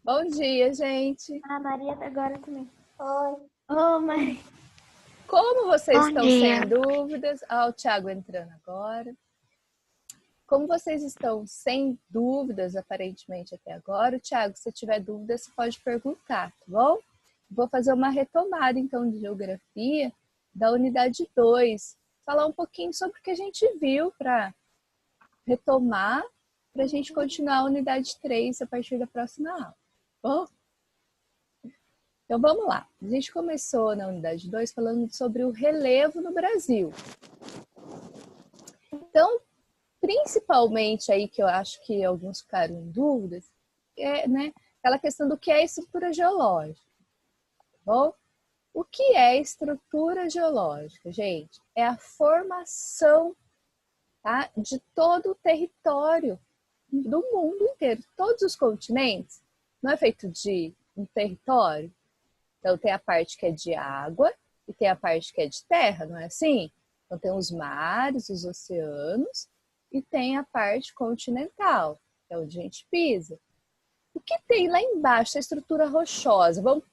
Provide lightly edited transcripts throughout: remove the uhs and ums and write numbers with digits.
Bom dia, gente! A Maria tá agora também. Oi. Ô, mãe. Como vocês Bom estão sem dia. dúvidas? O Thiago entrando agora. Como vocês estão sem dúvidas, aparentemente até agora, Thiago, se tiver dúvidas, você pode perguntar, tá bom? Vou fazer uma retomada, então, de geografia da unidade 2. Falar um pouquinho sobre o que a gente viu para retomar, para a gente continuar a unidade 3 a partir da próxima aula. Bom? Então vamos lá. A gente começou na unidade 2 falando sobre o relevo no Brasil. Então, principalmente aí que eu acho que alguns ficaram em dúvidas, aquela questão do que é estrutura geológica. Tá bom? O que é estrutura geológica, gente? É a formação, tá, de todo o território do mundo inteiro, todos os continentes. Não é feito de um território? Então tem a parte que é de água e tem a parte que é de terra, não é assim? Então tem os mares, os oceanos e tem a parte continental, que é onde a gente pisa. O que tem lá embaixo, a estrutura rochosa? Vamos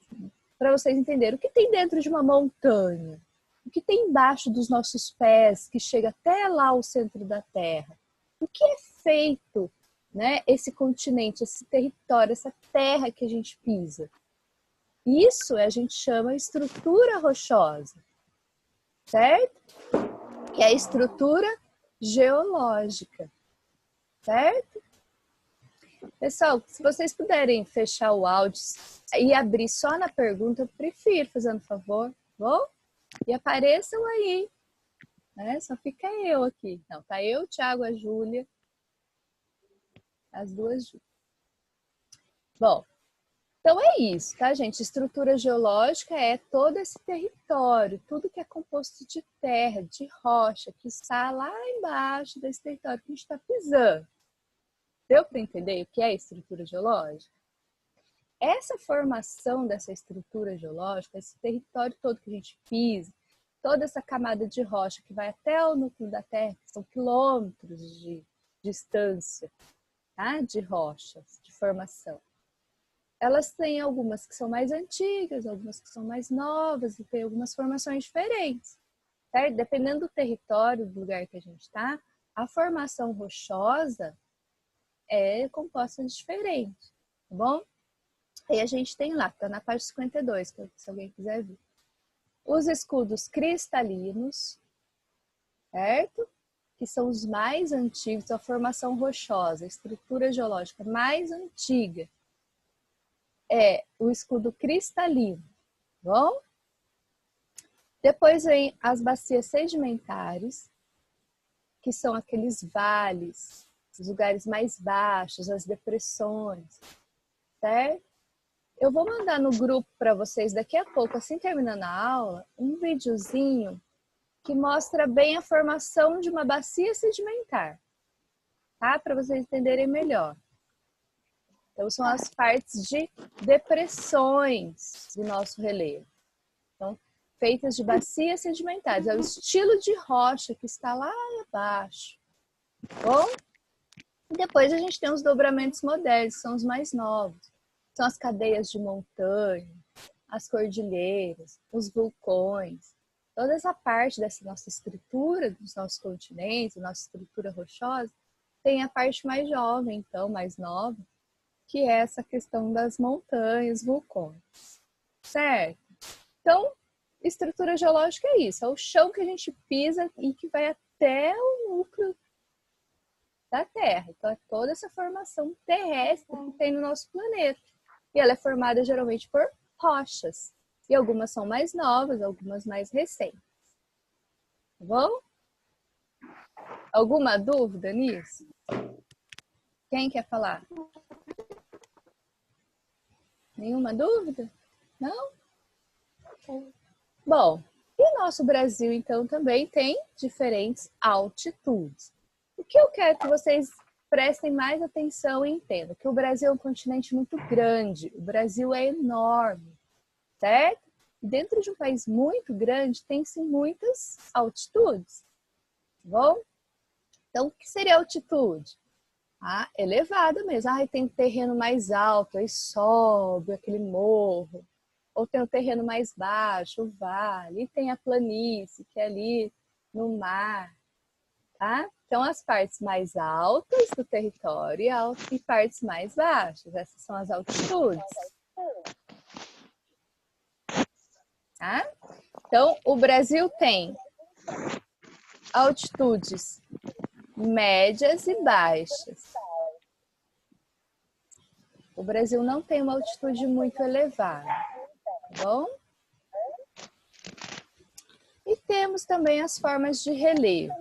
para vocês entenderem. O que tem dentro de uma montanha? O que tem embaixo dos nossos pés, que chega até lá ao centro da Terra? O que é feito, né, esse continente, esse território, essa terra que a gente pisa? Isso a gente chama estrutura rochosa, certo? Que é a estrutura geológica, certo? Pessoal, se vocês puderem fechar o áudio e abrir só na pergunta, eu prefiro, fazendo favor, bom? E apareçam aí, né? Só fica eu aqui. Não, tá eu, o Thiago, a Júlia, as duas Júlias. Bom, então é isso, tá, gente? Estrutura geológica é todo esse território, tudo que é composto de terra, de rocha, que está lá embaixo desse território que a gente está pisando. Deu para entender o que é estrutura geológica? Essa formação dessa estrutura geológica, esse território todo que a gente pisa, toda essa camada de rocha que vai até o núcleo da Terra, que são quilômetros de distância, tá? De rochas, de formação. Elas têm algumas que são mais antigas, algumas que são mais novas e tem algumas formações diferentes, certo? Dependendo do território, do lugar que a gente está, a formação rochosa é composta de diferente, tá bom? Aí a gente tem lá, tá na página 52, se alguém quiser ver. Os escudos cristalinos, certo? Que são os mais antigos, a formação rochosa, a estrutura geológica mais antiga é o escudo cristalino, bom? Depois vem as bacias sedimentares, que são aqueles vales, os lugares mais baixos, as depressões, certo? Eu vou mandar no grupo para vocês daqui a pouco, assim terminando a aula, um videozinho que mostra bem a formação de uma bacia sedimentar, tá? Para vocês entenderem melhor. Então, são as partes de depressões do nosso relevo. Então, feitas de bacias sedimentares. É o estilo de rocha que está lá abaixo. Bom? E depois a gente tem os dobramentos modernos, que são os mais novos. São as cadeias de montanha, as cordilheiras, os vulcões. Toda essa parte dessa nossa estrutura, dos nossos continentes, nossa estrutura rochosa, tem a parte mais jovem, então, mais nova, que é essa questão das montanhas, vulcões. Certo? Então, estrutura geológica é isso, é o chão que a gente pisa e que vai até o núcleo da Terra. Então, é toda essa formação terrestre que tem no nosso planeta. E ela é formada geralmente por rochas. E algumas são mais novas, algumas mais recentes. Tá bom? Alguma dúvida nisso? Quem quer falar? Nenhuma dúvida? Não? Bom, e o nosso Brasil, então, também tem diferentes altitudes. O que eu quero que vocês prestem mais atenção e entendam? Que o Brasil é um continente muito grande, o Brasil é enorme, certo? E dentro de um país muito grande, tem-se muitas altitudes, tá bom? Então, o que seria altitude? Elevada mesmo. Tem terreno mais alto, aí sobe aquele morro. Ou tem o terreno mais baixo, o vale. E tem a planície, que é ali no mar. Tá? Então, as partes mais altas do território e partes mais baixas. Essas são as altitudes. Tá? Então, o Brasil tem altitudes médias e baixas. O Brasil não tem uma altitude muito elevada, tá bom? E temos também as formas de relevo,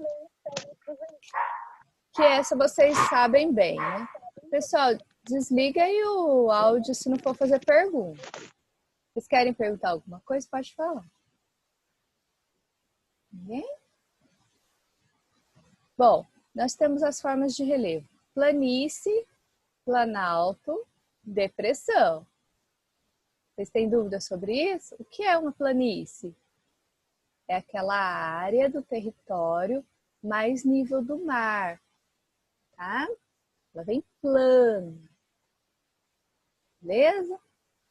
que essa vocês sabem bem, né? Pessoal, desliga aí o áudio se não for fazer pergunta. Vocês querem perguntar alguma coisa? Pode falar. Ninguém? Bom, nós temos as formas de relevo. Planície, planalto, depressão. Vocês têm dúvidas sobre isso? O que é uma planície? É aquela área do território mais nível do mar, tá? Ela vem plana. Beleza?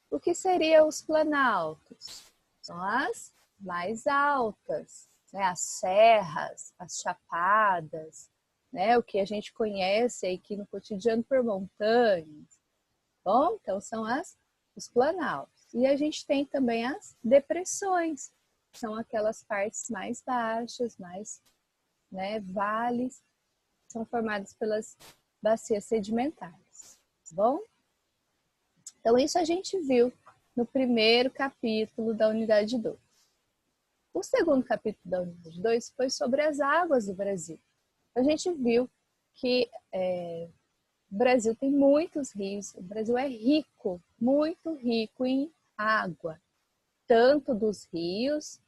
O que seriam os planaltos? São as mais altas, né? As serras, as chapadas, né? O que a gente conhece aqui no cotidiano por montanhas. Bom, então são os planaltos. E a gente tem também as depressões, que são aquelas partes mais baixas, mais, né, vales, são formadas pelas bacias sedimentares, tá bom? Então, isso a gente viu no primeiro capítulo da unidade 2. O segundo capítulo da unidade 2 foi sobre as águas do Brasil. A gente viu que o Brasil tem muitos rios, o Brasil é rico, muito rico em água, tanto dos rios,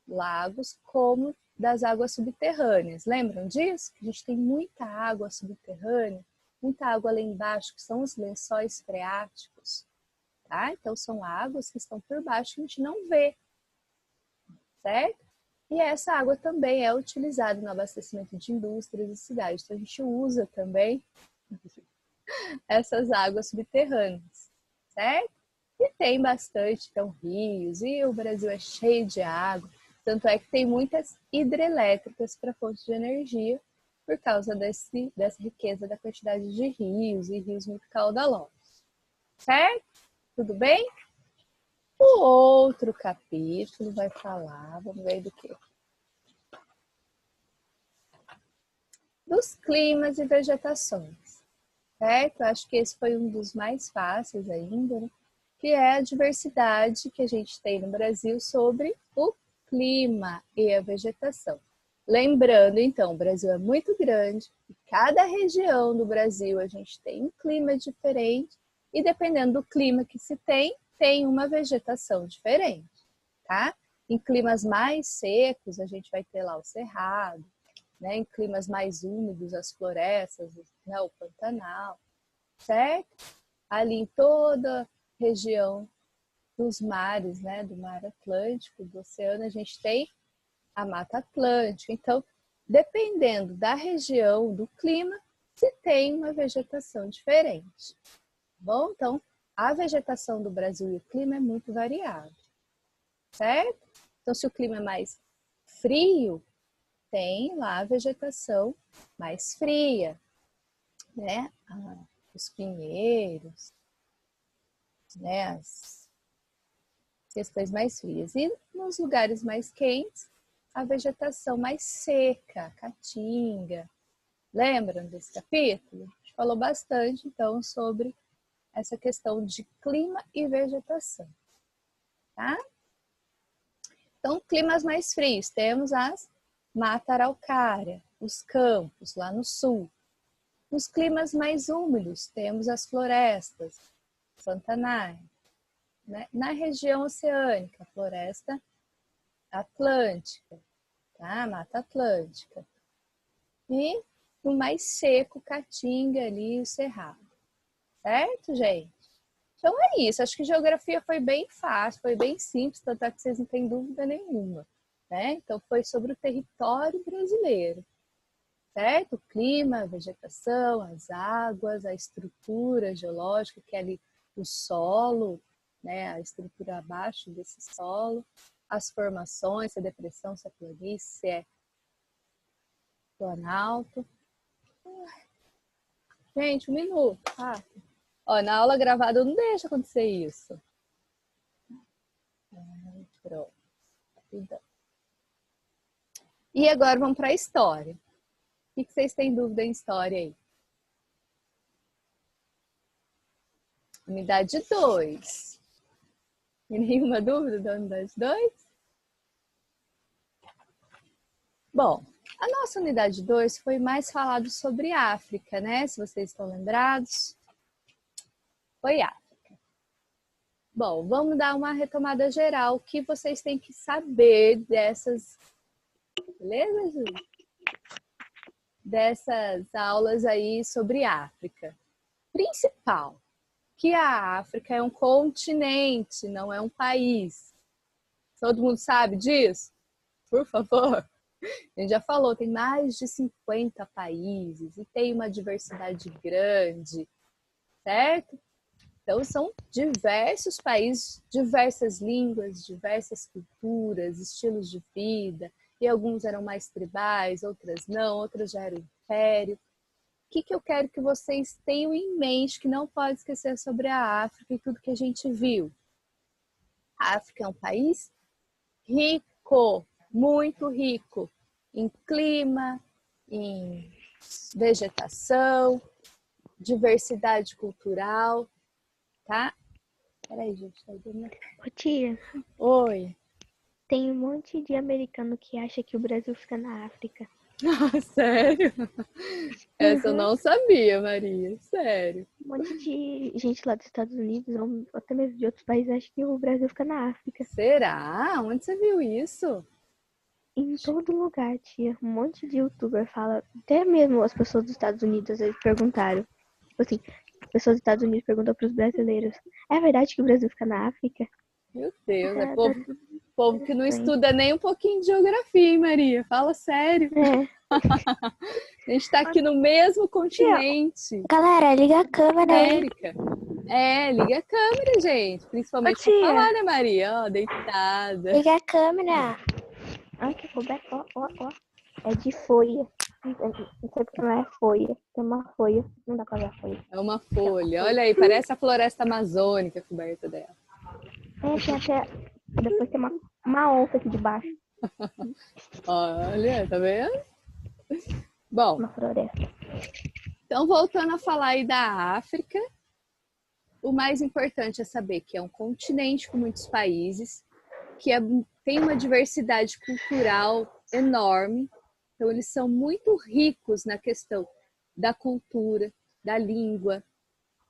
lagos, como das águas subterrâneas. Lembram disso? A gente tem muita água subterrânea, muita água lá embaixo, que são os lençóis freáticos. Tá? Então, são águas que estão por baixo que a gente não vê, certo? E essa água também é utilizada no abastecimento de indústrias e cidades. Então, a gente usa também essas águas subterrâneas, certo? E tem bastante, então, rios, e o Brasil é cheio de água, tanto é que tem muitas hidrelétricas para fontes de energia, por causa dessa riqueza da quantidade de rios, e rios muito caudalosos, certo? Tudo bem? O outro capítulo vai falar, vamos ver do quê? Dos climas e vegetações, certo? Acho que esse foi um dos mais fáceis ainda, né? Que é a diversidade que a gente tem no Brasil sobre o clima e a vegetação. Lembrando, então, o Brasil é muito grande, e cada região do Brasil a gente tem um clima diferente, e dependendo do clima que se tem, tem uma vegetação diferente, tá? Em climas mais secos, a gente vai ter lá o cerrado, né? Em climas mais úmidos, as florestas, né? O Pantanal, certo? Ali em toda a região dos mares, né? Do Mar Atlântico, do oceano, a gente tem a Mata Atlântica. Então, dependendo da região, do clima, se tem uma vegetação diferente. Bom, então, a vegetação do Brasil e o clima é muito variado, certo? Então, se o clima é mais frio, tem lá a vegetação mais fria, né? Os pinheiros, né? As questões mais frias. E nos lugares mais quentes, a vegetação mais seca, a caatinga. Lembram desse capítulo? A gente falou bastante, então, sobre essa questão de clima e vegetação, tá? Então, climas mais frios, temos as mata araucária, os campos lá no sul. Nos climas mais úmidos, temos as florestas pantanais, né? Na região oceânica, floresta atlântica, tá? Mata Atlântica. E no mais seco, caatinga ali, o cerrado. Certo, gente? Então é isso. Acho que geografia foi bem fácil, foi bem simples, tanto é que vocês não têm dúvida nenhuma, né? Então foi sobre o território brasileiro. certo? O clima, a vegetação, as águas, a estrutura geológica, que é ali o solo, né? A estrutura abaixo desse solo, as formações, se é depressão, se é planície, se é planalto. Gente, um minuto. Ó, na aula gravada não deixa acontecer isso. Pronto. E agora vamos para a história. O que vocês têm dúvida em história aí? Unidade 2. Nenhuma dúvida da unidade 2? Bom, a nossa unidade 2 foi mais falado sobre África, né? Se vocês estão lembrados. Foi África. Bom, vamos dar uma retomada geral. O que vocês têm que saber dessas... Beleza, Júlia? Dessas aulas aí sobre África. Principal, que a África é um continente, não é um país. Todo mundo sabe disso? Por favor. A gente já falou, tem mais de 50 países e tem uma diversidade grande, certo? Então, são diversos países, diversas línguas, diversas culturas, estilos de vida, e alguns eram mais tribais, outras não, outras já eram império. O que eu quero que vocês tenham em mente, que não pode esquecer sobre a África e tudo que a gente viu? A África é um país rico, muito rico, em clima, em vegetação, diversidade cultural, tá? Peraí, gente. Ô, tia, Oi. tem um monte de americano que acha que o Brasil fica na África. Sério? Essa eu não sabia, Maria. Sério. Um monte de gente lá dos Estados Unidos, ou até mesmo de outros países, acha que o Brasil fica na África. Será? Onde você viu isso? Em todo lugar, tia. Um monte de youtuber fala, até mesmo as pessoas dos Estados Unidos, eles perguntaram. Tipo assim, as pessoas dos Estados Unidos perguntam pros brasileiros, é verdade que o Brasil fica na África? Meu Deus, é Tá povo que não estuda nem um pouquinho de geografia, hein, Maria? Fala sério. É. A gente tá aqui no mesmo continente. Galera, liga a câmera aí. América. É, liga a câmera, gente. Principalmente pra falar, né, Maria? Ó, deitada. Liga a câmera. Ai, que coberto, ó. É de folha. Não sei porque não é folha. Tem uma folha. Não dá pra ver a folha. É uma folha. Olha aí, parece a floresta amazônica coberta dela. É, tem até... Depois tem uma onça aqui debaixo. Olha, tá vendo? Bom, Uma floresta. então voltando a falar aí da África, o mais importante é saber que é um continente com muitos países, que tem uma diversidade cultural enorme. Então, eles são muito ricos na questão da cultura, da língua,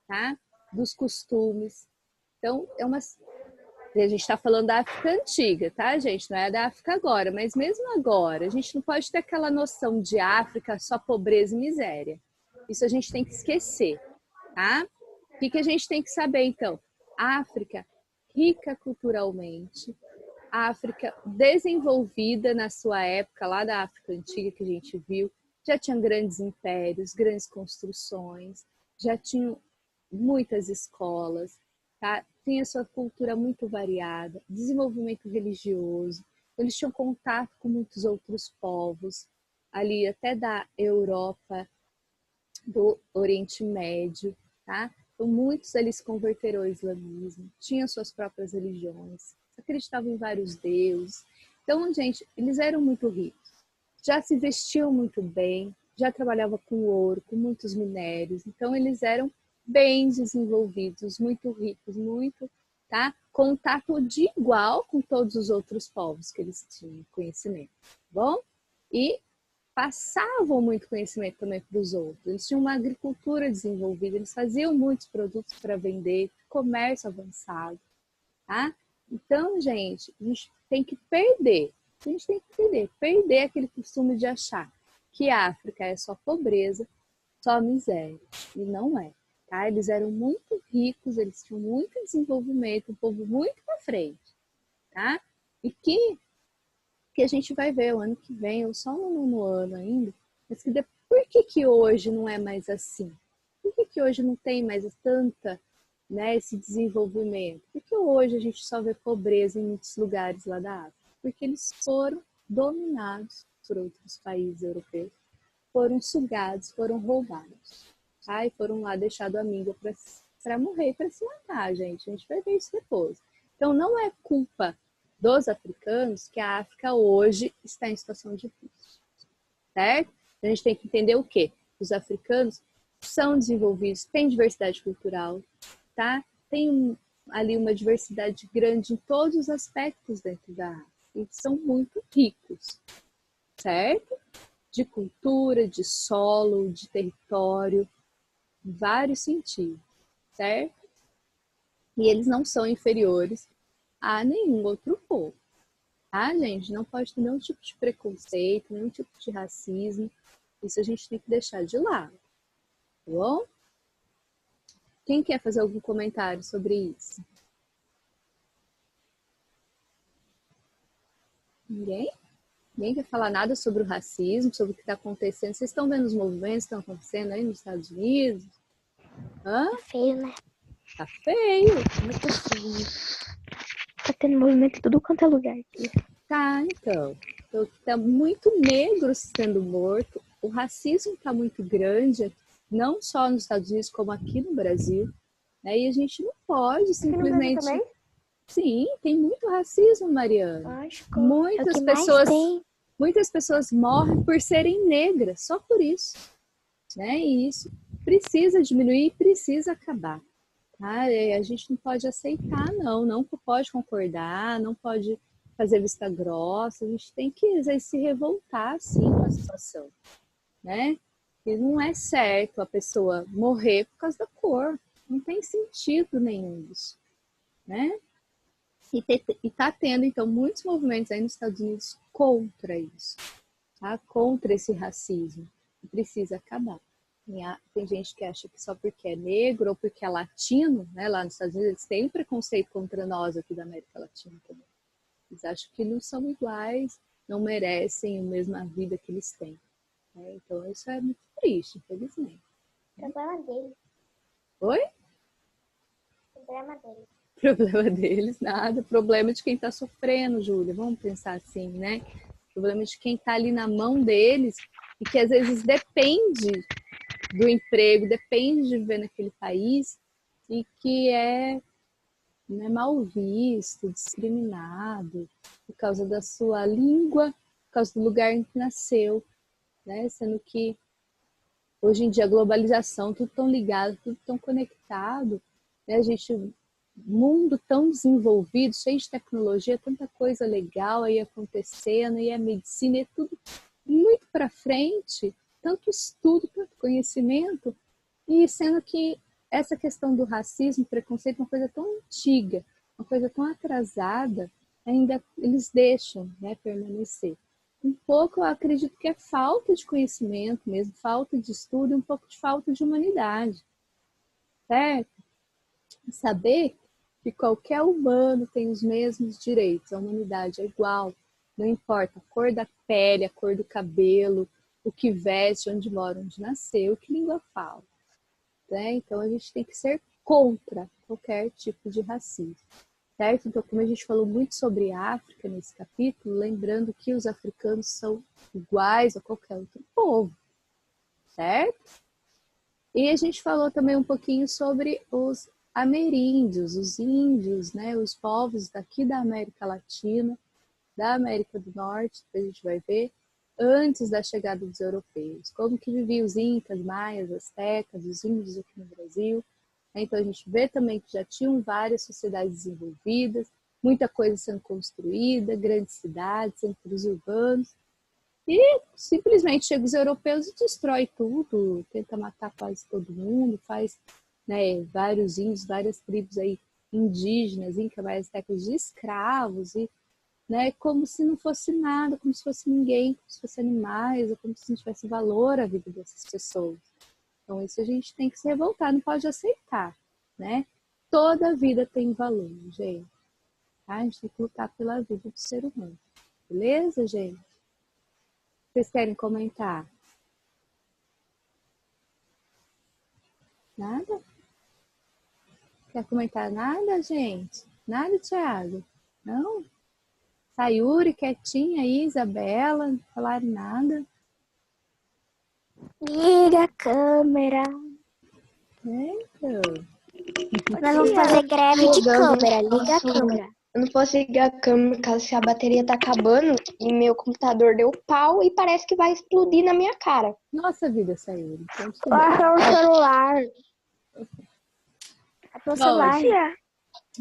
tá? Dos costumes. Então, a gente está falando da África antiga, tá, gente? Não é da África agora, mas mesmo agora, a gente não pode ter aquela noção de África só pobreza e miséria. Isso a gente tem que esquecer, tá? O que a gente tem que saber, então? África rica culturalmente, África desenvolvida na sua época, lá da África antiga que a gente viu, já tinham grandes impérios, grandes construções, já tinham muitas escolas, tá? Tinha sua cultura muito variada, desenvolvimento religioso, eles tinham contato com muitos outros povos, ali até da Europa, do Oriente Médio, tá? Então, muitos deles se converteram ao islamismo, tinham suas próprias religiões, acreditavam em vários deuses. Então, gente, eles eram muito ricos, já se vestiam muito bem, já trabalhavam com ouro, com muitos minérios. Então, eles eram bem desenvolvidos, muito ricos, muito, tá? Contato de igual com todos os outros povos que eles tinham conhecimento, tá bom? E passavam muito conhecimento também para os outros. Eles tinham uma agricultura desenvolvida, eles faziam muitos produtos para vender, comércio avançado, tá? Então, gente, a gente tem que perder aquele costume de achar que a África é só pobreza, só miséria. E não é, tá? Eles eram muito ricos, eles tinham muito desenvolvimento, um povo muito para frente, tá? E que a gente vai ver o ano que vem, ou só no ano ainda, Mas por que que hoje não é mais assim? Por que que hoje não tem mais tanta, né, esse desenvolvimento? Por que hoje a gente só vê pobreza em muitos lugares lá da África? Porque eles foram dominados por outros países europeus, foram sugados, foram roubados. Tá? E foram lá deixados a míngua para morrer, para se matar, gente. A gente vai ver isso depois. Então, não é culpa dos africanos que a África hoje está em situação difícil, certo? A gente tem que entender o quê? Os africanos são desenvolvidos, têm diversidade cultural, tá? Tem ali uma diversidade grande em todos os aspectos dentro da África. E são muito ricos, certo? De cultura, de solo, de território, em vários sentidos, certo? E eles não são inferiores a nenhum outro povo. Ah, gente, não pode ter nenhum tipo de preconceito, nenhum tipo de racismo. Isso a gente tem que deixar de lado, tá bom? Quem quer fazer algum comentário sobre isso? Ninguém? Ninguém quer falar nada sobre o racismo, sobre o que está acontecendo? Vocês estão vendo os movimentos que estão acontecendo aí nos Estados Unidos? Hã? Tá feio, né? Tá feio. Como é possível? Tá tendo movimento em tudo quanto é lugar aqui. Tá, então. Tá muito negro sendo morto. O racismo tá muito grande, não só nos Estados Unidos, como aqui no Brasil. Né? E a gente não pode Aqui no Brasil simplesmente. também? Sim, tem muito racismo, Mariana. Lógico. É o que mais tem. Muitas pessoas morrem por serem negras, só por isso. Né? E isso precisa diminuir, precisa acabar. Tá? A gente não pode aceitar, não pode concordar, não pode fazer vista grossa, a gente tem que às vezes, se revoltar sim com a situação, né? E não é certo a pessoa morrer por causa da cor, não tem sentido nenhum isso, né? E tá tendo, então, muitos movimentos aí nos Estados Unidos contra isso, tá? Contra esse racismo, que precisa acabar. Tem gente que acha que só porque é negro ou porque é latino, né? Lá nos Estados Unidos eles têm um preconceito contra nós aqui da América Latina também. Eles acham que não são iguais, não merecem a mesma vida que eles têm. Né? Então isso é muito triste, infelizmente. Problema dele. Oi? Problema dele. Problema deles, nada. Problema de quem está sofrendo, Júlia. Vamos pensar assim, né? Problema de quem está ali na mão deles e que às vezes depende do emprego, depende de viver naquele país e que é, né, mal visto, discriminado por causa da sua língua, por causa do lugar em que nasceu, né? Sendo que hoje em dia a globalização, tudo tão ligado, tudo tão conectado, né? A gente, mundo tão desenvolvido, cheio de tecnologia, tanta coisa legal aí acontecendo, e a medicina é tudo muito para frente, tanto estudo, tanto conhecimento, e sendo que essa questão do racismo, preconceito, é uma coisa tão antiga, uma coisa tão atrasada, ainda eles deixam, né, permanecer. Um pouco, eu acredito que é falta de conhecimento mesmo, falta de estudo e um pouco de falta de humanidade, certo? Saber que qualquer humano tem os mesmos direitos, a humanidade é igual, não importa a cor da pele, a cor do cabelo, o que veste, onde mora, onde nasceu, que língua fala. Né? Então a gente tem que ser contra qualquer tipo de racismo, certo? Então, como a gente falou muito sobre a África nesse capítulo, lembrando que os africanos são iguais a qualquer outro povo, certo? E a gente falou também um pouquinho sobre os ameríndios, os índios, né? Os povos daqui da América Latina, da América do Norte, que a gente vai ver, antes da chegada dos europeus. Como que viviam os incas, maias, astecas, os índios aqui no Brasil. Então a gente vê também que já tinham várias sociedades desenvolvidas, muita coisa sendo construída, grandes cidades, centros urbanos. E simplesmente chegam os europeus e destrói tudo, tenta matar quase todo mundo, faz, né, vários índios, várias tribos aí indígenas, incas, maias, astecas de escravos e, né, como se não fosse nada, como se fosse ninguém, como se fosse animais, ou como se não tivesse valor a vida dessas pessoas. Então isso a gente tem que se revoltar, não pode aceitar, né? Toda vida tem valor, gente. Tá? A gente tem que lutar pela vida do ser humano. Beleza, gente? Vocês querem comentar? Nada? Quer comentar nada, gente? Nada, Thiago? Não? Sayuri, quietinha aí, Isabela, não falaram nada. Liga a câmera. Então, Nós vamos fazer greve de câmera. Liga a câmera. Eu não posso ligar a câmera caso a bateria tá acabando e meu computador deu pau e parece que vai explodir na minha cara. nossa vida, Sayuri. Então, tudo bem. É o celular. É o celular.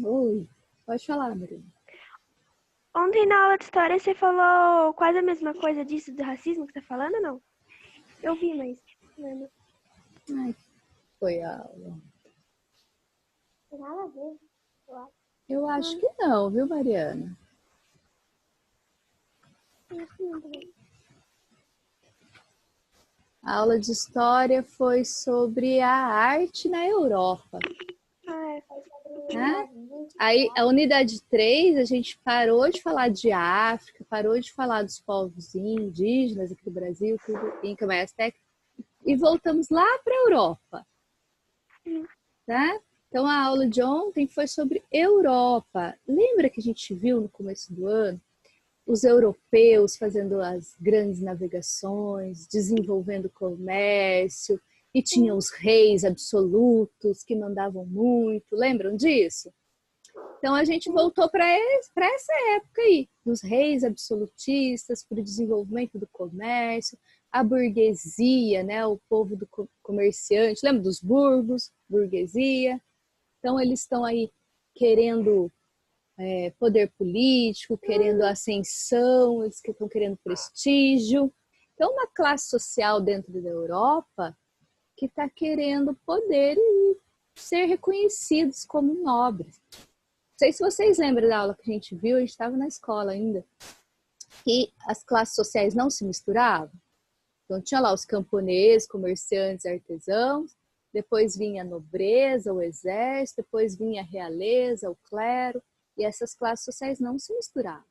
Oi, pode falar, Marina. Ontem na aula de história você falou quase a mesma coisa disso do racismo que você tá falando ou não? Eu vi, mas não lembro. Ai, foi a aula. Tem nada a ver. Eu acho que não, viu, Mariana? A aula de história foi sobre a arte na Europa. Né? Aí, a unidade 3, a gente parou de falar de África, parou de falar dos povos indígenas aqui do Brasil, tudo, Inca, Maia, Azteca, e voltamos lá para a Europa. Tá? Então, a aula de ontem foi sobre Europa. Lembra que a gente viu no começo do ano os europeus fazendo as grandes navegações, desenvolvendo comércio, e tinha os reis absolutos que mandavam muito, lembram disso? Então a gente voltou para essa época aí, dos reis absolutistas, para o desenvolvimento do comércio, a burguesia, né, o povo do comerciante, lembra dos burgos, burguesia? Então eles estão aí querendo poder político, querendo ascensão, eles que estão querendo prestígio. Então, uma classe social dentro da Europa que está querendo poder e ser reconhecidos como nobres. Não sei se vocês lembram da aula que a gente viu, a gente estava na escola ainda, que as classes sociais não se misturavam. Então, tinha lá os camponeses, comerciantes, artesãos, depois vinha a nobreza, o exército, depois vinha a realeza, o clero, e essas classes sociais não se misturavam.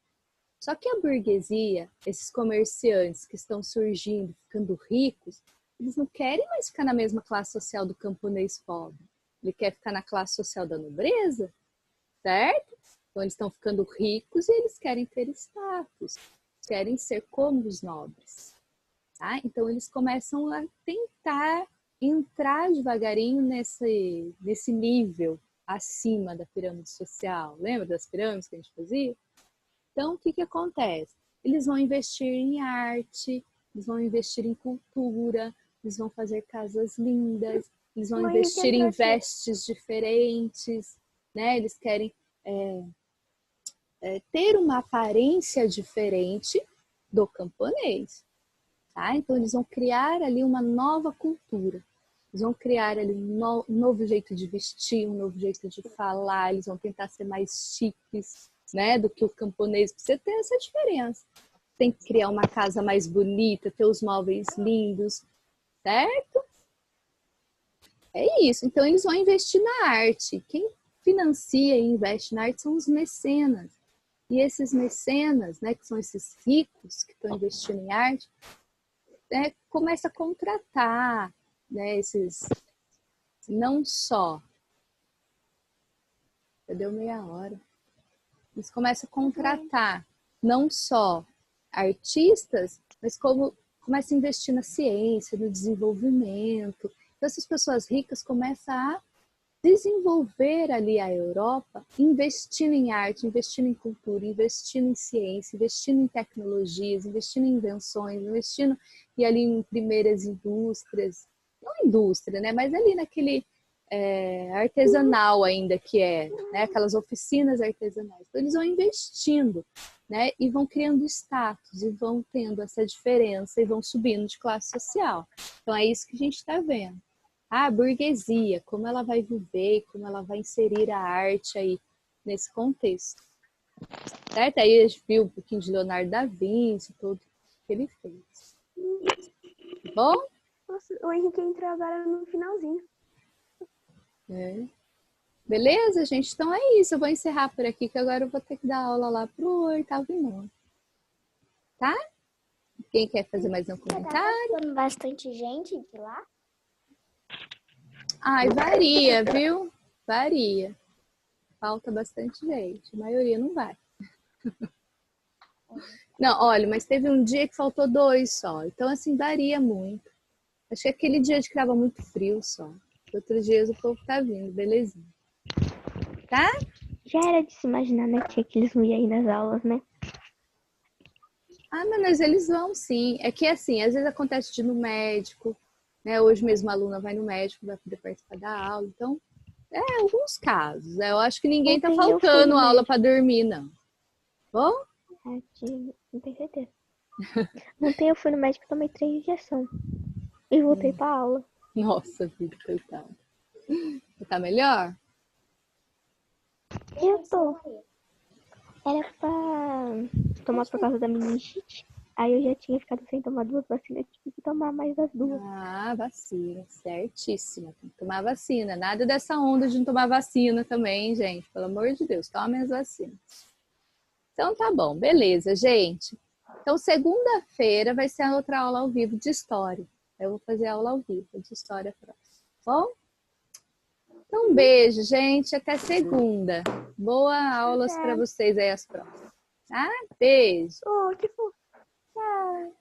Só que a burguesia, esses comerciantes que estão surgindo, ficando ricos, eles não querem mais ficar na mesma classe social do camponês pobre. Ele quer ficar na classe social da nobreza, certo? Então eles estão ficando ricos e eles querem ter status, querem ser como os nobres. Tá? Então eles começam a tentar entrar devagarinho nesse nível acima da pirâmide social. Lembra das pirâmides que a gente fazia? Então, o que acontece? Eles vão investir em arte, eles vão investir em cultura, eles vão fazer casas lindas, eles vão investir em vestes diferentes, né? Eles querem ter uma aparência diferente do camponês. Tá? Então, eles vão criar ali uma nova cultura. Eles vão criar ali um novo jeito de vestir, um novo jeito de falar, eles vão tentar ser mais chiques, né, do que o camponês. Você tem essa diferença. Tem que criar uma casa mais bonita, ter os móveis lindos, certo? É isso. Então, eles vão investir na arte. Quem financia e investe na arte são os mecenas. E esses mecenas, né, que são esses ricos que estão investindo em arte, começa a contratar, né, esses, não só, já deu meia hora, eles começam a contratar não só artistas, mas como começam a investir na ciência, no desenvolvimento. Então essas pessoas ricas começam a desenvolver ali a Europa, investindo em arte, investindo em cultura, investindo em ciência, investindo em tecnologias, investindo em invenções, investindo e ali em primeiras indústrias, não indústria, né, mas ali naquele artesanal ainda que né, aquelas oficinas artesanais. Então eles vão investindo, né, e vão criando status, e vão tendo essa diferença, e vão subindo de classe social. Então é isso que a gente está vendo. A burguesia, como ela vai viver, como ela vai inserir a arte aí nesse contexto. Certo? Aí a gente viu um pouquinho de Leonardo da Vinci, tudo que ele fez. Bom? Nossa, o Henrique entrou agora no finalzinho. Beleza, gente? Então é isso. Eu vou encerrar por aqui, que agora eu vou ter que dar aula lá pro oitavo e nono. Tá? Quem quer fazer mais um comentário? Tá bastante gente de lá? Ai, varia, viu? Varia. Falta bastante gente. A maioria não vai. Não, olha, mas teve um dia que faltou 2 só. Então, assim, varia muito. Acho que aquele dia que estava muito frio só. Outros dias o povo tá vindo, belezinha. Tá? Já era de se imaginar, né, tia, que eles não iam ir nas aulas, né? Ah, mas eles vão sim. É que assim, às vezes acontece de ir no médico, né? Hoje mesmo a aluna vai no médico, vai poder participar da aula. Então, alguns casos. Eu acho que ninguém tá Ontem eu fui faltando no aula médico. para dormir, não. Bom? Ah, tia, não tenho certeza. Ontem eu fui no médico e tomei 3 injeções. E voltei pra aula. Nossa, vida, coitada. Tá melhor? Eu tô. Era pra tomar por causa da meningite. Aí eu já tinha ficado sem tomar 2 vacinas, tive que tomar mais as 2. Ah, vacina, certíssima. Tem que tomar vacina. Nada dessa onda de não tomar vacina também, gente. Pelo amor de Deus, tomem as vacinas. Então tá bom, beleza, gente. Então segunda-feira vai ser a outra aula ao vivo de história. Eu vou fazer aula ao vivo de história próxima. Bom? Então um beijo, gente. Até segunda. Boas aulas para vocês aí as próximas. Tá? Beijo. Oh, que fofo. Tchau.